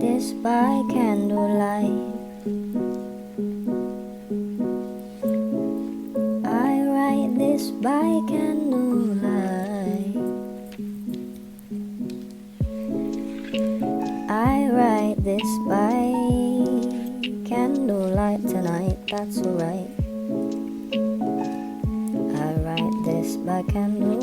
this by candlelight. I write this by candlelight. I write this by candlelight tonight, that's alright. I write this by candlelight.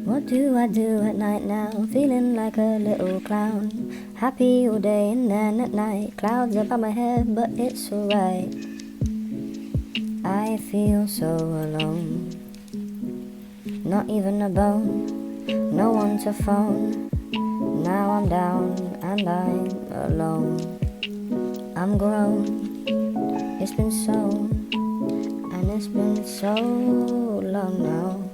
What do I do at night now? Feeling like a little clown. Happy all day and then at night clouds above my head, but it's alright. I feel so alone. Not even a bone, no one to phone. Now I'm down and I'm alone. I'm grown, it's been so, and it's been so long now.